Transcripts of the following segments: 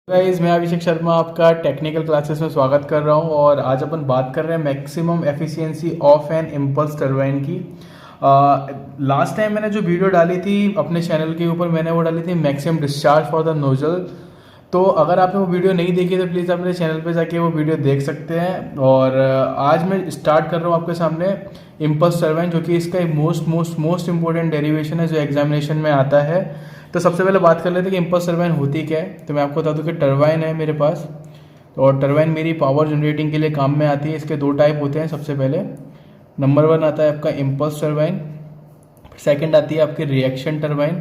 Guys, मैं अभिषेक शर्मा आपका technical classes में स्वागत कर रहा हूं और आज अपन बात कर रहे हैं maximum efficiency of an impulse turbine की। लास्ट टाइम मैंने जो वीडियो डाली थी अपने चैनल के ऊपर, मैंने वो डाली थी maximum discharge for the nozzle. तो अगर आपने वो वीडियो नहीं देखी तो प्लीज़ आप मेरे चैनल पे जाके वो वीडियो देख सकते हैं। और आज मैं स्टार्ट कर रहा हूँ आपके सामने इम्पल्स टरबाइन, जो कि इसका एक मोस्ट इंपॉर्टेंट डेरिवेशन है जो एग्जामिनेशन में आता है। तो सबसे पहले बात कर लेते हैं कि इम्पल्स टरबाइन होती क्या है। तो मैं आपको बता दूं कि टरबाइन है मेरे पास, और टरबाइन मेरी पावर जनरेटिंग के लिए काम में आती है। इसके दो टाइप होते हैं। सबसे पहले नंबर 1 आता है आपका इम्पल्स टरबाइन, सेकंड आती है आपकी रिएक्शन टरबाइन।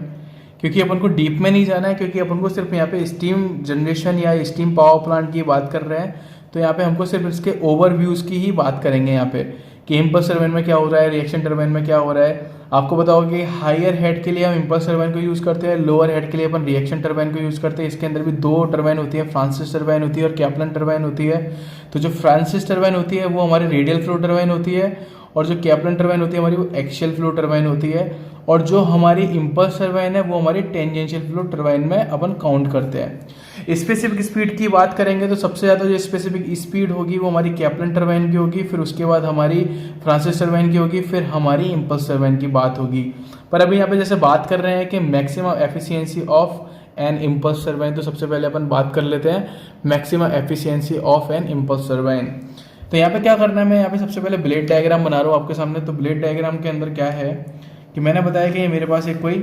क्योंकि अपन को डीप में नहीं जाना है, क्योंकि अपन को सिर्फ यहाँ पे स्टीम जनरेशन या स्टीम पावर प्लांट की बात कर रहे हैं। तो यहाँ पे हमको सिर्फ इसके ओवरव्यूज़ की ही बात करेंगे यहाँ पे कि इम्पल्स टरबाइन में क्या हो रहा है, रिएक्शन टरबाइन में क्या हो रहा है। आपको बताओ कि हायर हेड के लिए हम इम्पल्स टरबाइन को यूज़ करते हैं, लोअर हेड के लिए अपन रिएक्शन टरबाइन को यूज़ करते हैं। इसके अंदर भी दो टरबाइन होती है, फ्रांसिस टरबाइन होती है और कैपलन टरबाइन होती है। तो जो फ्रांसिस टरबाइन होती है वो हमारी रेडियल फ्लो टरबाइन होती है, और जो कैपलन टरबाइन होती है हमारी वो एक्शियल फ्लो टरबाइन होती है। और जो हमारी इम्पल्स टरबाइन है वो हमारी टेंजेंशियल फ्लो टरबाइन में अपन काउंट करते हैं। स्पेसिफिक स्पीड की बात करेंगे तो सबसे ज़्यादा जो स्पेसिफिक स्पीड होगी वो हमारी कैपलन टरबाइन की होगी, फिर उसके बाद हमारी फ्रांसिस टरबाइन की होगी, फिर हमारी इम्पल्स टरबाइन की बात होगी। पर अभी यहाँ पे जैसे बात कर रहे हैं कि maximum efficiency of an impulse turbine, तो सबसे पहले अपन बात कर लेते हैं maximum efficiency of an impulse turbine. तो यहाँ पे क्या करना है, मैं यहाँ पे सबसे पहले ब्लेड डायग्राम बना रहा हूँ आपके सामने। तो ब्लेड डायग्राम के अंदर क्या है कि मैंने बताया कि मेरे पास एक कोई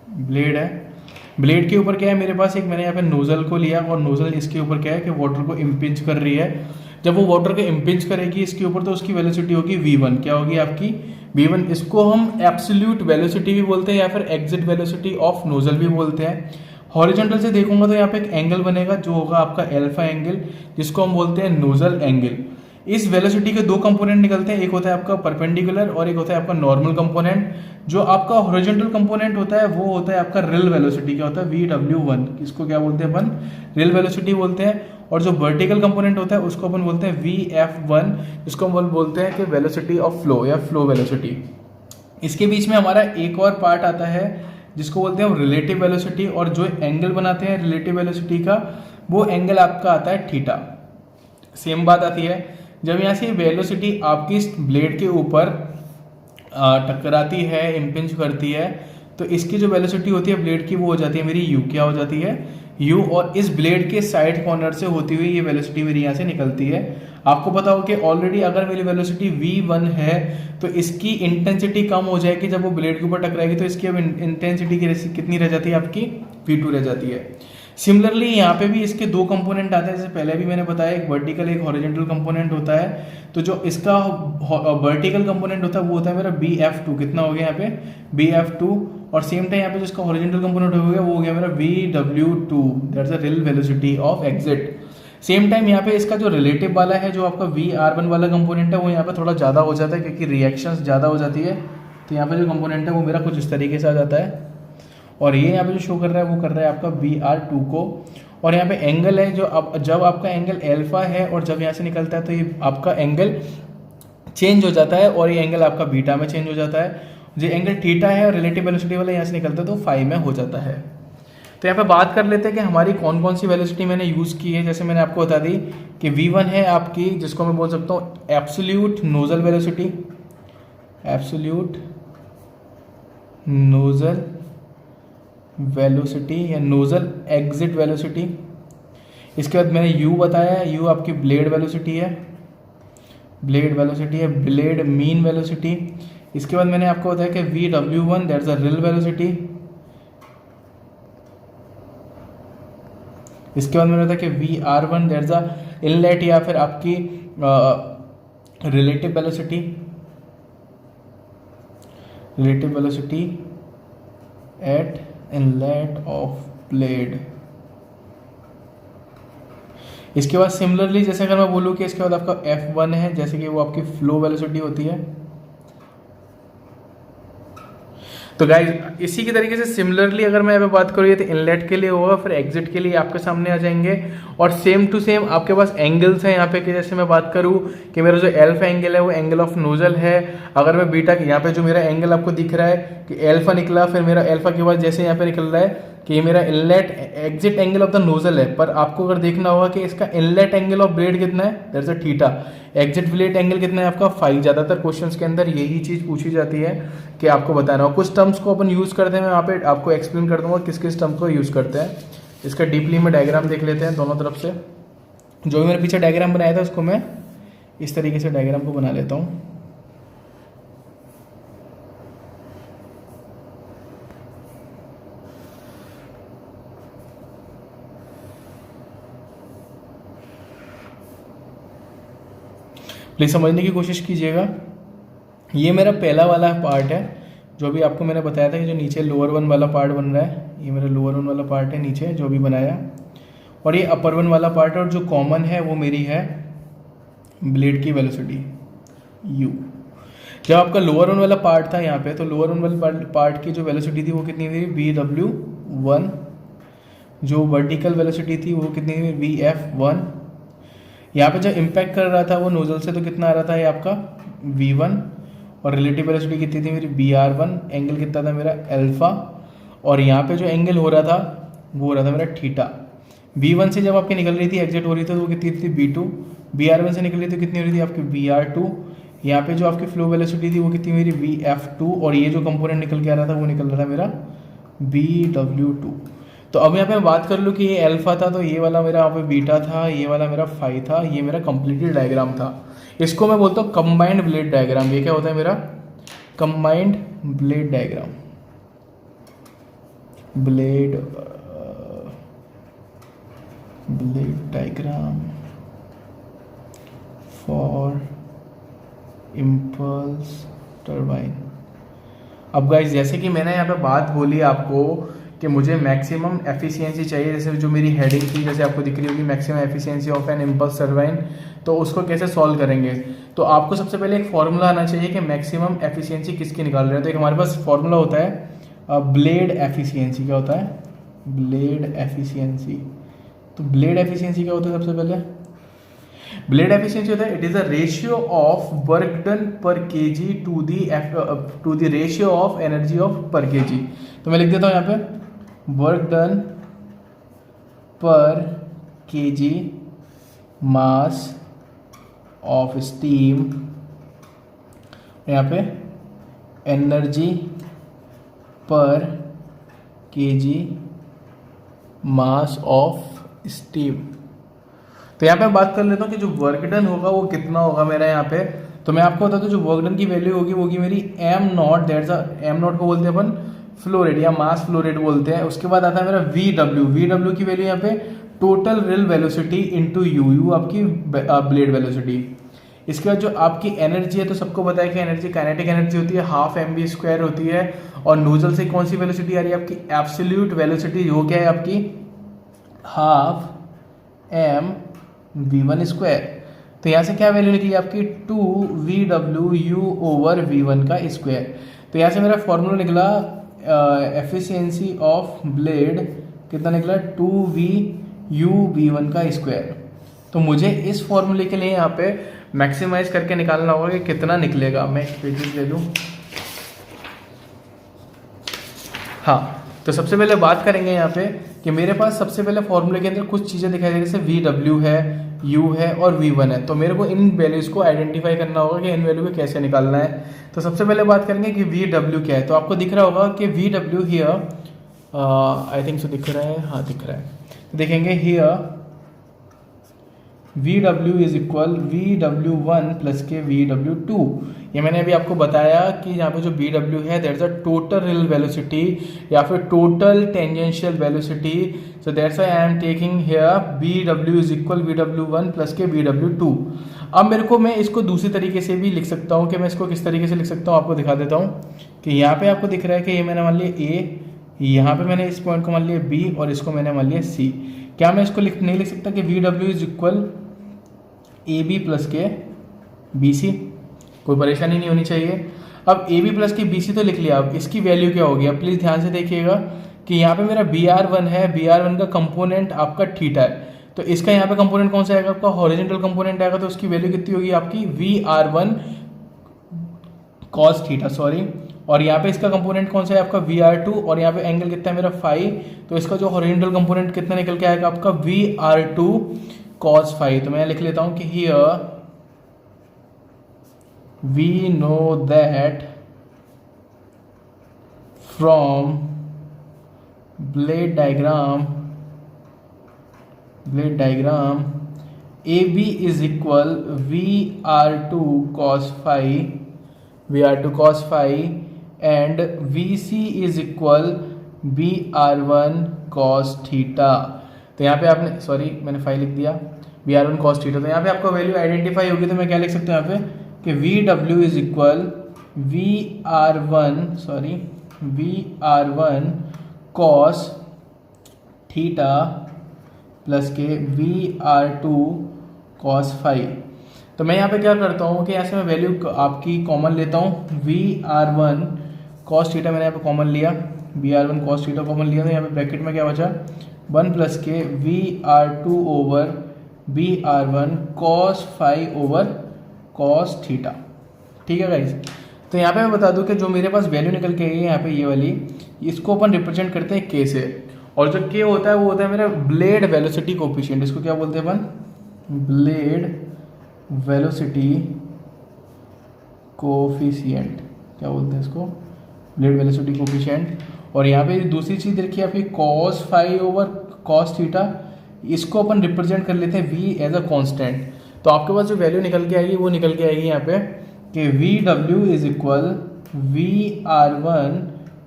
ब्लेड है। ब्लेड के ऊपर क्या है मेरे पास, एक मैंने यहाँ पे नोजल को लिया, और नोजल इसके ऊपर क्या है कि वाटर को इम्पिंच कर रही है। जब वो वाटर को इम्पिंच करेगी इसके ऊपर तो उसकी वेलोसिटी होगी v1। क्या होगी आपकी v1। इसको हम एब्सोल्यूट वेलोसिटी भी बोलते हैं या फिर एग्जिट वेलोसिटी ऑफ नोजल भी बोलते हैं। हॉरिजॉन्टल से देखूंगा तो यहाँ पे एक एंगल बनेगा जो होगा आपका अल्फा एंगल, जिसको हम बोलते हैं नोजल एंगल। इस वेलोसिटी के दो कंपोनेंट निकलते हैं, एक होता है आपका परपेंडिकुलर और एक होता है आपका नॉर्मल कंपोनेंट। जो आपका हॉरिजॉन्टल कंपोनेंट होता है वो होता है आपका रिल वेलोसिटी। क्या होता है VW1, इसको क्या बोलते हैं अपन, रिल वेलोसिटी बोलते हैं। और जो वर्टिकल कंपोनेंट होता है उसको अपन बोलते हैं VF1, जिसको हम बोलते हैं कि वेलोसिटी ऑफ फ्लो या फ्लो वेलोसिटी। इसके बीच में हमारा एक और पार्ट आता है जिसको बोलते हैं रिलेटिव वेलोसिटी, और जो एंगल बनाते हैं रिलेटिव वेलोसिटी का वो एंगल आपका आता है थीटा। सेम बात आती है जब यहाँ से वेलोसिटी आपकी ब्लेड के ऊपर टकराती है, इम्पिंच करती है, तो इसकी जो वेलोसिटी होती है ब्लेड की वो हो जाती है मेरी u। क्या हो जाती है u, और इस ब्लेड के साइड कॉर्नर से होती हुई ये वेलोसिटी मेरी यहाँ से निकलती है। आपको पता हो कि ऑलरेडी अगर मेरी वेलोसिटी v1 है तो इसकी इंटेंसिटी कम हो जाएगी जब वो ब्लेड के ऊपर टकराएगी, तो इसकी अब इंटेंसिटी कितनी रह जाती है आपकी v2 रह जाती है। सिमिलरली यहाँ पे भी इसके दो कंपोनेंट आते हैं, जैसे पहले भी मैंने बताया एक वर्टिकल एक हॉरिजॉन्टल कंपोनेंट होता है। तो जो इसका वर्टिकल कंपोनेंट होता है वो होता है मेरा BF2। कितना हो गया यहाँ पे BF2, और सेम टाइम यहाँ पे जिसका हॉरिजॉन्टल कंपोनेंट हो गया वो हो गया मेरा VW2, that's the reel velocity of exit. Same time यहाँ पे इसका जो रिलेटिव वाला है, जो आपका VR1 वाला कंपोनेंट है, वो यहाँ पे थोड़ा ज़्यादा हो जाता है क्योंकि रिएक्शंस ज़्यादा हो जाती है। तो यहाँ पे जो कंपोनेंट है वो मेरा कुछ इस तरीके से आ जाता है, और ये यहाँ पे जो शो कर रहा है वो कर रहा है आपका VR2 को। और यहाँ पे एंगल है जो अब जब आपका एंगल अल्फा है और जब यहाँ से निकलता है तो ये आपका एंगल चेंज हो जाता है, और ये एंगल आपका बीटा में चेंज हो जाता है। जो एंगल थीटा है और रिलेटिव वेलोसिटी वाला यहाँ से निकलता है तो फाई में हो जाता है। तो यहाँ पे बात कर लेते हैं कि हमारी कौन कौन सी वेलोसिटी मैंने यूज़ की है। जैसे मैंने आपको बता दी कि V1 है आपकी, जिसको मैं बोल सकता हूँ absolute nozzle velocity, absolute nozzle velocity या नोजल एग्जिट वेलोसिटी। इसके बाद मैंने u बताया, u आपकी ब्लेड वेलोसिटी है, ब्लेड वेलोसिटी है, ब्लेड मीन वेलोसिटी। इसके बाद मैंने आपको बताया कि VW1 that's the reel velocity. इसके बाद मैंने बताया कि VR1 दैट्स द इनलेट या फिर आपकी relative velocity, relative velocity at inlet of blade. इसके बाद सिमिलरली जैसे अगर मैं बोलूँ कि इसके बाद आपका F1 है, जैसे कि वो आपकी फ्लो वेलोसिटी होती है। तो गाइज इसी की तरीके से सिमिलरली अगर मैं यहाँ पे बात करूँ तो इनलेट के लिए होगा, फिर एग्जिट के लिए आपके सामने आ जाएंगे। और सेम टू सेम आपके पास एंगल्स हैं यहाँ पे कि जैसे मैं बात करूँ कि मेरा जो अल्फा एंगल है वो एंगल ऑफ नोजल है। अगर मैं बीटा यहाँ पे जो मेरा एंगल आपको दिख रहा है कि अल्फा निकला, फिर मेरा अल्फा के बाद जैसे यहाँ पे निकल रहा है कि ये मेरा inlet exit angle of the nozzle है, पर आपको अगर देखना होगा कि इसका इनलेट एंगल ऑफ ब्लेड कितना है, that's a theta, exit blade angle कितना है आपका फाई। ज़्यादातर क्वेश्चंस के अंदर यही चीज़ पूछी जाती है कि आपको बताना हो। कुछ टर्म्स को अपन यूज़ करते हैं, मैं यहाँ पे आपको एक्सप्लेन कर दूंगा किस किस टर्म को यूज़ करते हैं। इसका डीपली में डायग्राम देख लेते हैं दोनों तरफ से। जो भी मैंने पीछे डायग्राम बनाया था उसको मैं इस तरीके से डायग्राम को बना लेता हूँ। प्लीज़ समझने की कोशिश कीजिएगा। ये मेरा पहला वाला पार्ट है, जो भी आपको मैंने बताया था कि जो नीचे लोअर वन वाला पार्ट बन रहा है, ये मेरा लोअर वन वाला पार्ट है नीचे जो भी बनाया, और ये अपर वन वाला पार्ट है, और जो कॉमन है वो मेरी है ब्लेड की वेलोसिटी u। जब आपका लोअर वन वाला पार्ट था यहाँ पे, तो लोअर वन वाले पार्ट की जो वेलोसिटी थी वो कितनी थी, Vw1। जो वर्टिकल वेलोसिटी थी वो कितनी थी, Vf1। यहाँ पे जब इम्पैक्ट कर रहा था वो नोजल से, तो कितना आ रहा था ये आपका V1, और रिलेटिव वेलोसिटी कितनी थी मेरी Br1। एंगल कितना था मेरा अल्फा, और यहाँ पे जो एंगल हो रहा था वो हो रहा था मेरा थीटा। V1 से जब आपकी निकल रही थी, एग्जिट हो रही थी, तो वो कितनी थी B2। Br1 से निकल रही थी, कितनी हो रही थी आपकी Br2। यहाँ पे जो आपकी फ्लो वेलोसिटी थी वो कितनी मेरी Vf2, और ये जो कंपोनेंट निकल के आ रहा था वो निकल रहा था मेरा Bw2। तो अब यहाँ पे मैं बात कर लूँ कि ये अल्फा था, तो ये वाला मेरा यहाँ पे बीटा था, ये वाला मेरा फाई था, ये मेरा कंप्लीटेड डायग्राम था। इसको मैं बोलता हूँ कंबाइंड ब्लेड डायग्राम। ये क्या होता है मेरा combined blade diagram, blade diagram for impulse turbine. अब गाइस, जैसे कि मैंने यहाँ पे बात बोली आपको कि मुझे मैक्सिमम एफिशिएंसी चाहिए, जैसे जो मेरी हेडिंग थी, जैसे आपको दिख रही होगी maximum efficiency of an impulse turbine, तो उसको कैसे सॉल्व करेंगे। तो आपको सबसे पहले एक फॉर्मूला आना चाहिए कि मैक्सिमम एफिशिएंसी किसकी निकाल रहे हैं। तो एक हमारे पास फॉर्मूला होता है ब्लेड एफिशिएंसी। क्या होता है, ब्लेड एफिशिएंसी। तो ब्लेड एफिशिएंसी क्या होता है, सबसे पहले ब्लेड एफिशिएंसी होता है, it is a ratio of work done per kg to the ratio of energy of per kg. तो मैं लिख देता हूँ यहाँ पे work done per kg mass of steam, यहाँ पे एनर्जी पर केजी मास ऑफ स्टीम। तो यहाँ पे बात कर लेता हूँ कि जो वर्क डन होगा वो कितना होगा मेरा यहाँ पे। तो मैं आपको बता दूँ जो वर्क डन की वैल्यू होगी वो होगी मेरी am not, that's am not को बोलते हैं अपन फ्लो रेट या मास फ्लो रेट बोलते हैं। उसके बाद आता है मेरा वी डब्ल्यू की वैल्यू यहाँ पे total reel velocity into you आपकी ब्लेड वेलोसिटी। इसके बाद जो आपकी एनर्जी है, तो सबको पता है कि एनर्जी काइनेटिक एनर्जी होती है, हाफ mv² होती है, और नोजल से कौन सी वेलोसिटी आ रही है आपकी एब्सोल्यूट वेलोसिटी, जो क्या है आपकी हाफ mv1²। तो यहाँ से क्या वैल्यू निकली आपकी 2vw/v1 का स्क्वायर। तो यहाँ से मेरा फॉर्मूला निकला एफिशिएंसी ऑफ ब्लेड कितना निकला 2v/v1 का स्क्वायर। तो मुझे इस फॉर्मूले के लिए यहाँ पे मैक्सिमाइज करके निकालना होगा कि कितना निकलेगा। मैं पेजेस ले लूँ। हाँ, तो सबसे पहले बात करेंगे यहाँ पे कि मेरे पास सबसे पहले फॉर्मूले के अंदर कुछ चीज़ें दिखाई दे रही है, जैसे VW है, U है और V1 है। तो मेरे को इन वैल्यूज़ को आइडेंटिफाई करना होगा कि इन वैल्यू को कैसे निकालना है। तो सबसे पहले बात करेंगे कि VW क्या है। तो आपको दिख रहा होगा कि VW here, I think so दिख रहा है, हाँ दिख रहा है। तो देखेंगे here VW is equal VW1 plus के VW2। ये मैंने अभी आपको बताया कि यहाँ पे जो VW है that's a total reel velocity या फिर total tangential velocity. So that's why I am taking here VW is equal VW1 plus के VW2। अब मेरे को मैं इसको दूसरी तरीके से भी लिख सकता हूँ कि मैं इसको किस तरीके से लिख सकता हूँ, आपको दिखा देता हूँ कि यहाँ पे आपको दिख रहा है कि ये मैंने मान लिया A, यहाँ पे मैंने इस पॉइंट को मान लिया B और इसको मैंने मान लिया C। क्या मैं इसको नहीं लिख सकता कि VW is equal AB plus के BC? कोई परेशानी नहीं होनी चाहिए। अब AB प्लस के BC तो लिख लिया, अब इसकी वैल्यू क्या होगी, अब प्लीज़ ध्यान से देखिएगा कि यहाँ पे मेरा BR1 है, BR1 का कंपोनेंट आपका थीटा है, तो इसका यहाँ पे कंपोनेंट कौन सा आएगा आपका हॉरिजॉन्टल कंपोनेंट आएगा। तो उसकी वैल्यू कितनी होगी आपकी VR1 cos थीटा, सॉरी और यहाँ पे इसका कंपोनेंट कौन सा है आपका VR2, और यहाँ पे एंगल कितना है मेरा फाई, तो इसका जो हॉरिजॉन्टल कंपोनेंट कितना निकल के आएगा आपका VR2 cos फाई। तो मैं लिख लेता हूँ कि here we know that from blade diagram AB is equal VR2 cos phi and VC is equal BR1 cos theta. तो यहाँ पे आपने, सॉरी मैंने फाई लिख दिया, BR1 cos थीटा। तो यहाँ पे आपको वैल्यू आइडेंटिफाई होगी, तो मैं क्या लिख सकता हूँ यहाँ पे कि VW is equal VR1 cos theta plus के VR2 cos फाई। तो मैं यहाँ पे क्या करता हूँ कि यहाँ से मैं वैल्यू आपकी कॉमन लेता हूँ, VR1 cos थीटा मैंने यहाँ पे कॉमन लिया, VR1 cos थीटा कॉमन लिया, तो यहाँ पे ब्रैकेट में क्या बचा 1 प्लस के VR2 over BR1 cos phi over cos theta. ठीक है गाइज। तो यहाँ पे मैं बता दूँ कि जो मेरे पास वैल्यू निकल के आई है यहाँ पे ये वाली, इसको अपन रिप्रेजेंट करते हैं K से, और जो K होता है वो होता है मेरा ब्लेड वेलोसिटी कोफिशिएंट। इसको क्या बोलते हैं अपन, ब्लेड वेलोसिटी कोफिशिएंट, क्या बोलते हैं इसको, ब्लेड वेलोसिटी कोफिशिएंट। और यहाँ पे दूसरी चीज़ देखिए आपकी cos phi over cos theta, इसको अपन रिप्रेजेंट कर लेते हैं V एज अ कांस्टेंट। तो आपके पास जो वैल्यू निकल के आएगी वो निकल के आएगी यहाँ पे कि VW is equal VR1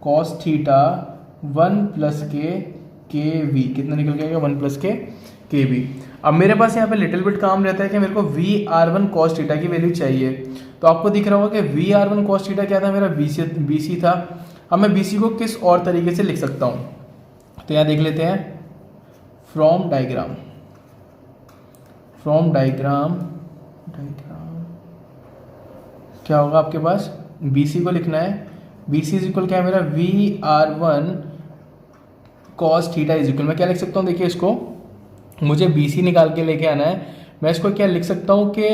cos theta 1 plus के KV, कितना निकल के आएगा 1 प्लस के KV। अब मेरे पास यहाँ पे लिटिल बिट काम रहता है कि मेरे को VR1 cos थीटा की वैल्यू चाहिए। तो आपको दिख रहा होगा कि VR1 cos थीटा क्या था, मेरा BC था। अब मैं BC को किस और तरीके से लिख सकता हूँ, तो यहाँ देख लेते हैं, फ्रॉम डायग्राम क्या होगा आपके पास, BC को लिखना है, BC इज इक्वल क्या है मेरा VR1 cos theta is equal, मैं क्या लिख सकता हूँ, देखिए इसको मुझे BC निकाल के लेके आना है। मैं इसको क्या लिख सकता हूँ कि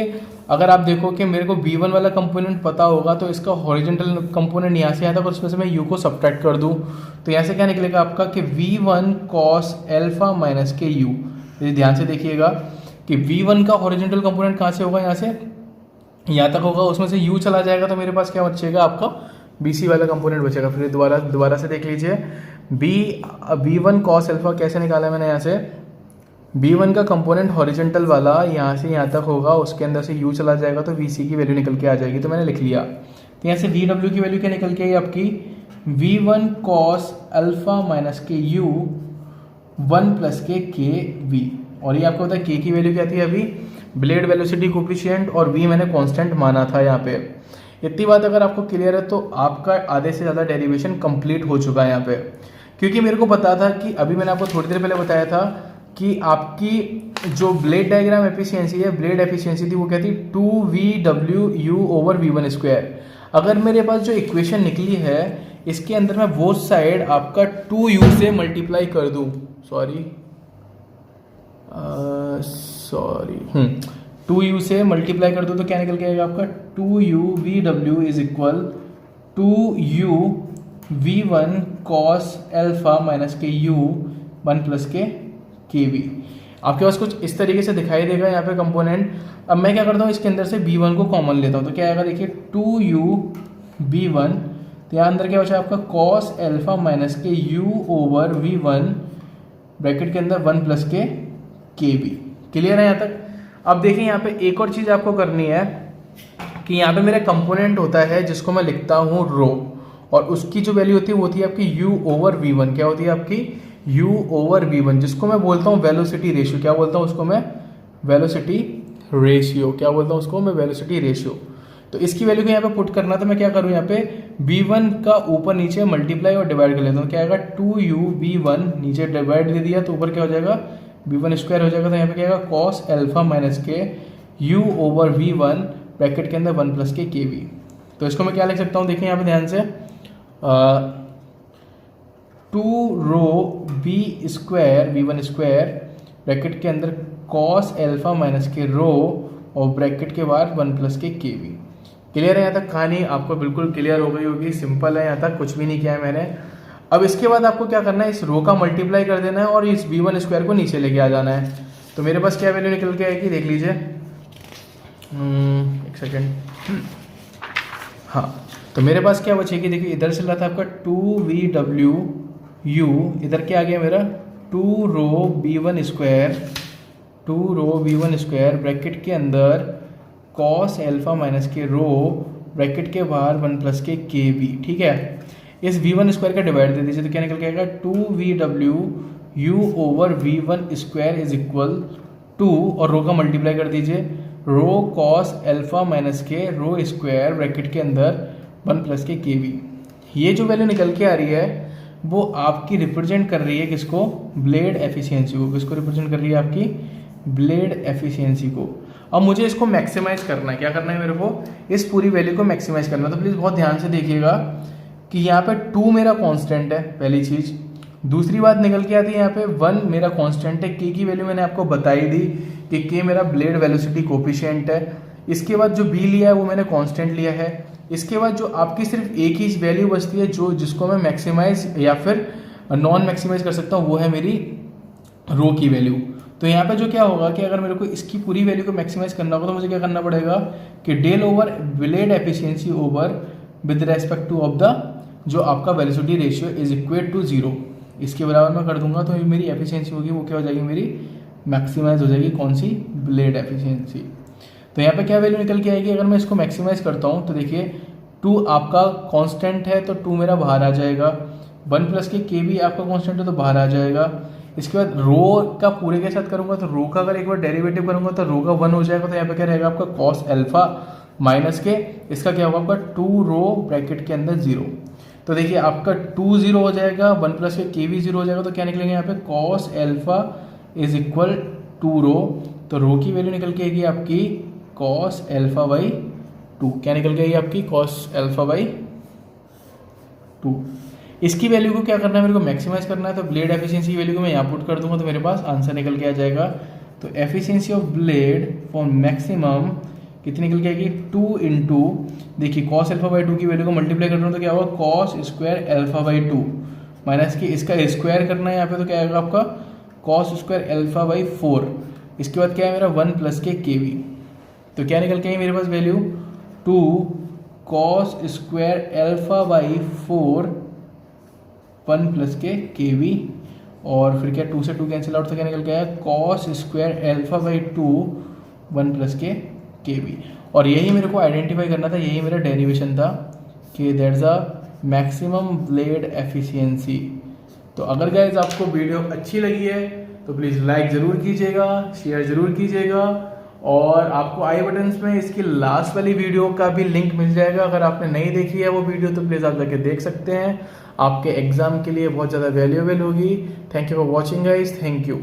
अगर आप देखो कि मेरे को V1 वाला कंपोनेंट पता होगा तो इसका हॉरिजॉन्टल कंपोनेंट यहाँ से आता है, और उसमें से मैं U को सब्ट्रैक्ट कर दूँ, तो यहाँ से क्या निकलेगा आपका कि V1 cos अल्फा माइनस के U। ध्यान से देखिएगा कि V1 का हॉरिजॉन्टल कंपोनेंट कहाँ से होगा, यहाँ से यहाँ तक होगा, उसमें से U चला जाएगा, तो मेरे पास क्या बचेगा आपका BC वाला कंपोनेंट बचेगा। फिर दोबारा से देख लीजिए, V1 cos अल्फा कैसे निकाला है मैंने, यहाँ से B1 का कंपोनेंट हॉरिजॉन्टल वाला यहाँ से यहाँ तक होगा, उसके अंदर से U चला जाएगा, तो VC की वैल्यू निकल के आ जाएगी। तो मैंने लिख लिया, तो यहाँ से VW की वैल्यू क्या निकल के आई आपकी, V1 cos अल्फा माइनस के U 1 प्लस के KV। और ये आपको पता है K की वैल्यू क्या थी अभी, ब्लेड वेलोसिटी कोफिशिएंट, और V मैंने कांस्टेंट माना था यहाँ पे। इतनी बात अगर आपको क्लियर है तो आपका आधे से ज़्यादा डेरिवेशन कंप्लीट हो चुका है यहाँ पे, क्योंकि मेरे को पता था कि अभी मैंने आपको थोड़ी देर पहले बताया था कि आपकी जो ब्लेड डायग्राम एफिशिएंसी है, ब्लेड एफिशिएंसी थी वो क्या थी, 2VWU ओवर V1 स्क्वायर। अगर मेरे पास जो इक्वेशन निकली है इसके अंदर मैं बोथ साइड आपका 2U से मल्टीप्लाई कर दूँ, सॉरी 2U से मल्टीप्लाई कर दो, तो क्या निकल के आएगा आपका 2UVW is equal 2U V1 cos alpha minus के U 1 प्लस के KV। आपके पास कुछ इस तरीके से दिखाई देगा यहाँ पे कंपोनेंट। अब मैं क्या करता हूँ, इसके अंदर से B1 को कॉमन लेता हूँ, तो क्या आएगा देखिए 2U B1, तो यहाँ अंदर क्या बचा आपका cos अल्फा माइनस के U ओवर V1 ब्रैकेट के अंदर 1 प्लस के KV। क्लियर है यहाँ तक। अब देखिए यहाँ पे एक और चीज़ आपको करनी है कि यहाँ पे मेरा कंपोनेंट होता है जिसको मैं लिखता हूँ रो, और उसकी जो वैल्यू होती है वो होती है आपकी U ओवर V1। क्या होती है आपकी U ओवर V1, जिसको मैं बोलता हूँ वेलोसिटी रेशियो। क्या बोलता हूँ उसको मैं, वेलोसिटी रेशियो। क्या बोलता हूँ उसको मैं, वेलोसिटी रेशियो। तो इसकी वैल्यू को यहाँ पे पुट करना, तो मैं क्या करूँ यहाँ पे V1 का ऊपर नीचे मल्टीप्लाई और डिवाइड कर लेता हूँ। क्या आएगा 2U V1, नीचे डिवाइड दे दिया तो ऊपर क्या हो जाएगा V1 स्क्वायर हो जाएगा। तो यहाँ पे क्या आएगा cos अल्फा माइनस के U ओवर V1 ब्रैकेट के अंदर 1 प्लस के KV। तो इसको मैं क्या लिख सकता हूँ, देखिए यहाँ पे ध्यान से 2 रो B square V1 square bracket के अंदर cos अल्फा माइनस के रो और ब्रैकेट के बाहर 1 प्लस के KV। क्लियर है यहाँ तक कहानी? आपको बिल्कुल क्लियर हो गई होगी, सिंपल है यहाँ तक, कुछ भी नहीं किया है मैंने। अब इसके बाद आपको क्या करना है, इस रो का मल्टीप्लाई कर देना है और इस v1 स्क्वायर को नीचे लेके आ जाना है। तो मेरे पास क्या वैल्यू निकल के आएगी, देख लीजिए। एक सेकेंड। हाँ, तो मेरे पास क्या बचेगी, देखिए इधर से रहा था आपका 2VWU, इधर क्या आ गया मेरा 2 रो v1 स्क्वायर ब्रैकेट के अंदर कॉस एल्फा माइनस के रो ब्रैकेट के बाहर 1 प्लस के KB। ठीक है, इस v1 स्क्वायर का डिवाइड दे दीजिए तो क्या निकल के आएगा 2VWU over v1 square is equal to, और रो का मल्टीप्लाई कर दीजिए, रो कॉस एल्फा माइनस के रो स्क्वायर ब्रैकेट के अंदर 1 प्लस के KB। ये जो वैल्यू निकल के आ रही है वो आपकी रिप्रेजेंट कर रही है किसको, ब्लेड एफिशिएंसी को। किसको रिप्रेजेंट कर रही है, आपकी ब्लेड एफिशिएंसी को। अब मुझे इसको मैक्सिमाइज करना है, क्या करना है मेरे को, इस पूरी वैल्यू को मैक्सिमाइज करना है। तो प्लीज़ बहुत ध्यान से देखिएगा कि यहाँ पे 2 मेरा कांस्टेंट है, पहली चीज़। दूसरी बात निकल के आती है यहाँ पे 1 मेरा कांस्टेंट है, के की वैल्यू मैंने आपको बताई दी कि के मेरा ब्लेड वेलोसिटी कोफिशिएंट है। इसके बाद जो बी लिया है वो मैंने कांस्टेंट लिया है। इसके बाद जो आपकी सिर्फ एक ही वैल्यू बचती है जो जिसको मैं मैक्सिमाइज या फिर नॉन मैक्सिमाइज कर सकता हूँ, वो है मेरी रो की वैल्यू। तो यहाँ पे जो क्या होगा कि अगर मेरे को इसकी पूरी वैल्यू को मैक्सिमाइज करना होगा तो मुझे क्या करना पड़ेगा कि del over blade efficiency over with respect to of the जो आपका velocity ratio is equal to 0, इसके बराबर मैं कर दूंगा तो मेरी एफिशिएंसी होगी वो क्या हो जाएगी, मेरी मैक्सिमाइज हो जाएगी। कौन सी, ब्लेड एफिशिएंसी। तो यहाँ पे क्या वैल्यू निकल के आएगी, अगर मैं इसको मैक्सिमाइज करता हूँ तो देखिए 2 आपका कांस्टेंट है तो 2 मेरा बाहर आ जाएगा, 1 प्लस के KB आपका कांस्टेंट है तो बाहर आ जाएगा। इसके बाद रो का पूरे के साथ करूंगा तो रो का अगर एक बार डेरिवेटिव करूंगा तो रो का 1 हो जाएगा। तो यहाँ पे क्या रहेगा आपका कॉस एल्फा माइनस के, इसका क्या होगा आपका 2 रो ब्रैकेट के अंदर 0। तो देखिए आपका 2 0 हो जाएगा, 1 प्लस के KB 0 हो जाएगा। तो क्या निकलेंगे यहाँ पे कॉस एल्फा इज इक्वल 2 रो। तो रो की वैल्यू निकल के आएगी आपकी कॉस एल्फा बाई 2। क्या निकल के आएगी आपकी कॉस एल्फा बाई 2। इसकी वैल्यू को क्या करना है, मेरे को मैक्सिमाइज करना है। तो ब्लेड एफिशिएंसी की वैल्यू को मैं यहाँ पुट कर दूंगा तो मेरे पास आंसर निकल के आ जाएगा। तो efficiency of blade for maximum कितनी निकल के आएगी, 2 इंटू, देखिए कॉस एल्फा बाई 2 की वैल्यू को मल्टीप्लाई कर रहा हूँ तो क्या होगा cos square alpha by 2 minus की इसका स्क्वायर करना है यहाँ पे तो क्या आएगा आपका कॉस स्क्वायर एल्फा बाई 4। इसके बाद क्या है मेरा 1 प्लस के KB। तो क्या निकल के आई मेरे पास value 2 cos square alpha by 4 1 plus K KB, और फिर क्या 2 से 2 कैंसिल आउट तो क्या निकल के आया cos square alpha by 2 1 plus K KB। और यही मेरे को आइडेंटिफाई करना था, यही मेरा डेरिवेशन था कि that's a maximum blade efficiency. तो अगर गाइज आपको वीडियो अच्छी लगी है तो प्लीज़ लाइक ज़रूर कीजिएगा, शेयर ज़रूर कीजिएगा, और आपको आई बटन्स में इसकी लास्ट वाली वीडियो का भी लिंक मिल जाएगा। अगर आपने नहीं देखी है वो वीडियो तो प्लीज़ आप जाके देख सकते हैं, आपके एग्ज़ाम के लिए बहुत ज़्यादा वैल्यूएबल होगी। Thank you for watching guys, thank you.